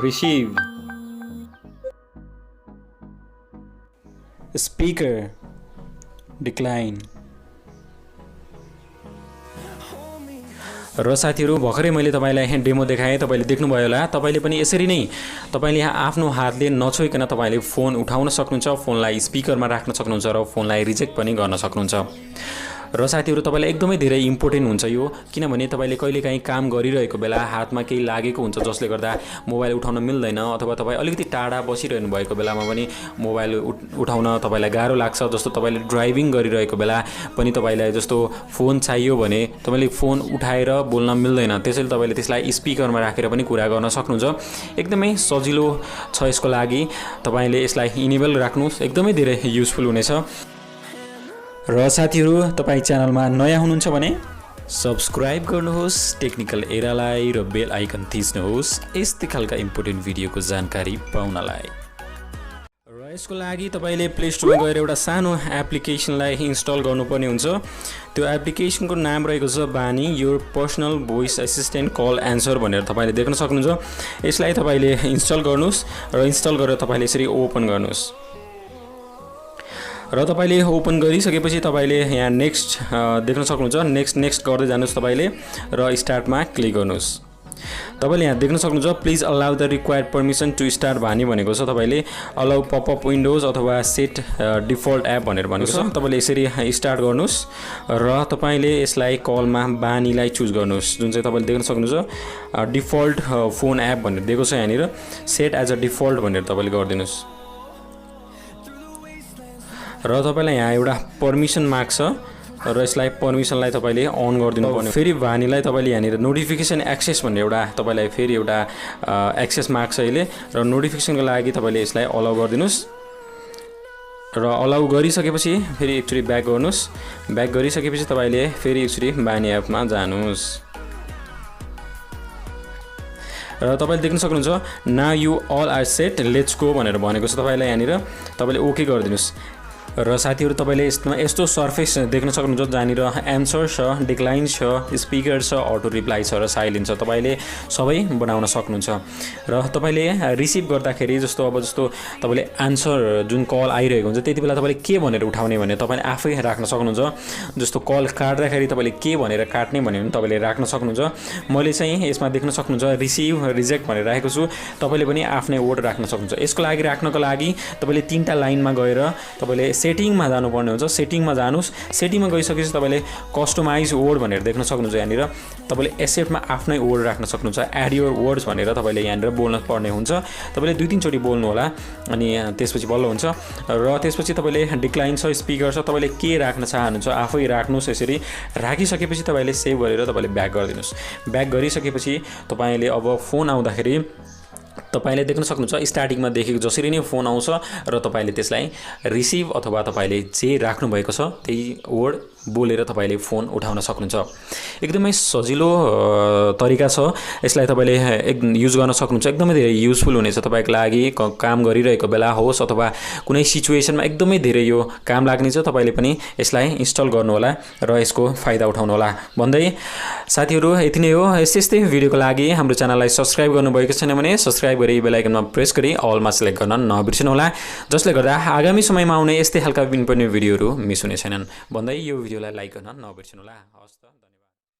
receive, speaker, decline। र साथीहरु भर्खरै मैले तपाईलाई डेमो देखाएँ, तपाईले देख्नुभयो होला। तपाईले पनि यसरी नै तपाईले यहाँ आफ्नो हातले नछोइकन तपाईले फोन उठाउन सक्नुहुन्छ, फोनलाई स्पिकरमा राख्न सक्नुहुन्छ र फोनलाई रिजेक्ट पनि गर्न सक्नुहुन्छ। र साथीहरु तपाईलाई एकदमै धेरै इम्पोर्टेन्ट हुन्छ यो, किनभने तपाईले कहिलेकाहीँ काम गरिरहेको बेला हातमा केही लागेको हुन्छ जसले गर्दा मोबाइल उठाउन मिल्दैन, अथवा तपाई अलिकति टाढा बसिरहनु भएको बेलामा पनि मोबाइल उठाउन तपाईलाई गाह्रो लाग्छ। जस्तो तपाईले ड्राइभिङ गरिरहेको बेला पनि तपाईलाई जस्तो फोन चाहियो भने तपाईले फोन उठाएर बोल्न मिल्दैन, त्यसैले तपाईले त्यसलाई स्पिकरमा राखेर पनि कुरा गर्न सक्नुहुन्छ। एकदमै सजिलो छ यसको लागि, तपाईले यसलाई इनेबल राख्नुस्, एकदमै धेरै युजफुल हुनेछ। र साथीहरु तपाई च्यानलमा नयाँ हुनुहुन्छ भने सब्स्क्राइब गर्नुहोस् टेक्निकल एरालाई र बेल आइकन थिच्नुहोस् यस्तै खालका इम्पोर्टेन्ट भिडियोको जानकारी पाउनलाई। र यसको लागि तपाईले प्ले स्टोरमा गएर एउटा सानो एप्लिकेसनलाई इन्स्टल गर्नुपर्ने हुन्छ। त्यो एप्लिकेसनको नाम रहेको छ बानी your personal voice assistant call answer भनेर तपाईले देख्न सक्नुहुन्छ। यसलाई तपाईले इन्स्टल गर्नुस् र इन्स्टल गरेर तपाईले यसरी ओपन गर्नुस्। र तपाईले ओपन गरिसकेपछि तपाईले यहाँ नेक्स्ट देख्न सक्नुहुन्छ। नेक्स्ट गर्दै जानुस् तपाईले र स्टार्टमा क्लिक गर्नुस्। तपाईले यहाँ देख्न सक्नुहुन्छ please allow the required permission to start भानी भनेको छ। तपाईले अलाउ पपअप विन्डोज अथवा सेट डिफल्ट एप भनेर भनेको छ। तपाईले यसरी स्टार्ट गर्नुस् र तपाईले यसलाई कलमा बानीलाई चुज गर्नुस्, जुन चाहिँ तपाईले देख्न सक्नुहुन्छ डिफल्ट फोन एप भनेर दिएको छ। यहाँनिर सेट एज अ डिफल्ट भनेर तपाईले गरिदिनुस् र तपाईलाई यहाँ एउटा परमिसन माग्छ र यसलाई परमिसनलाई तपाईले अन गरिदिनु पर्ने। फेरि भानीलाई तपाईले यहाँनिर नोटिफिकेसन एक्सेस भन्ने एउटा तपाईलाई फेरि एउटा एक्सेस माग्छ यसले, र नोटिफिकेसनको लागि तपाईले यसलाई अलाउ गरिदिनुस्। र अलाउ गरिसकेपछि फेरि एकचोटि ब्याक गर्नुस्। ब्याक गरिसकेपछि तपाईले फेरि एकचोटि बानी एपमा जानुस् र तपाईले देख्न सक्नुहुन्छ now you all are set let's go भनेर भनेको छ। तपाईलाई यहाँनिर तपाईले ओके गरिदिनुस्। र साथीहरु तपाईले यसमा यस्तो सर्फेस देख्न सक्नुहुन्छ जहाँनिर एन्सर छ, डिक्लाइन छ, स्पिकर छ, अटो रिप्लाई छ र साइलेन्ट छ। तपाईले सबै बनाउन सक्नुहुन्छ। र तपाईले रिसिभ गर्दाखेरि जस्तो तपाईले आन्सर जुन कल आइरहेको हुन्छ त्यति बेला तपाईले के भनेर उठाउने भने तपाईले आफै राख्न सक्नुहुन्छ। जस्तो कल काट्दाखेरि तपाईले के भनेर काट्ने भन्ने पनि तपाईले राख्न सक्नुहुन्छ। मैले चाहिँ यसमा देख्न सक्नुहुन्छ रिसिभ रिजेक्ट भनेर राखेको छु। तपाईले पनि आफ्नै वर्ड राख्न सक्नुहुन्छ। यसको लागि राख्नको लागि तपाईले तीनटा लाइनमा गएर तपाईले सेटिङमा जानुपर्ने हुन्छ। सेटिङमा जानुस्। सेटिङमा गइसकेपछि तपाईले कस्टमाइज वर्ड भनेर देख्न सक्नुहुन्छ। यहाँनिर तपाईले एसेटमा आफ्नै वर्ड राख्न सक्नुहुन्छ। एड योर वर्ड्स भनेर तपाईले यहाँनिर बोल्न पर्ने हुन्छ। तपाईले 2-3 चोटी बोल्नु होला अनि त्यसपछि बल्ल हुन्छ। र त्यसपछि तपाईले डिक्लाइन छ, स्पिकर छ, तपाईले के राख्न चाहनुहुन्छ आफै राख्नुस्। यसरी राखिसकेपछि तपाईले सेभ गरेर तपाईले ब्याक गरिदिनुस्। ब्याक गरिसकेपछि तपाईले अब फोन आउँदाखेरि तपाईले देख्न सक्नुहुन्छ स्टार्टिङमा देखेको जसरी नै फोन आउँछ र तपाईले त्यसलाई रिसिभ अथवा तपाईले जे राख्नु भएको छ त्यही वर्ड बोलेर तपाईले फोन उठाउन सक्नुहुन्छ। एकदमै सजिलो तरिका छ। यसलाई तपाईले युज गर्न सक्नुहुन्छ। एकदमै धेरै युजफुल हुनेछ तपाईको लागि। काम गरिरहेको बेला होस् अथवा कुनै सिचुएसनमा एकदमै धेरै यो काम लाग्नेछ। तपाईले पनि यसलाई इन्स्टल गर्नु होला र यसको फाइदा उठाउनु होला भन्दै साथीहरु यति नै हो। यस्तै भिडियोको लागि हाम्रो च्यानललाई सब्स्क्राइब गर्नुभएको छैन भने सब्स्क्राइब गरी बेल आइकनमा प्रेस गरी अलमा सिलेक्ट गर्न नबिर्सनु होला, जसले गर्दा आगामी समयमा आउने यस्तै खालका विभिन्न भिडियोहरू मिस हुने छैनन् भन्दै यो भिडियोलाई लाइक गर्न नबिर्सनु होला। हवस् त।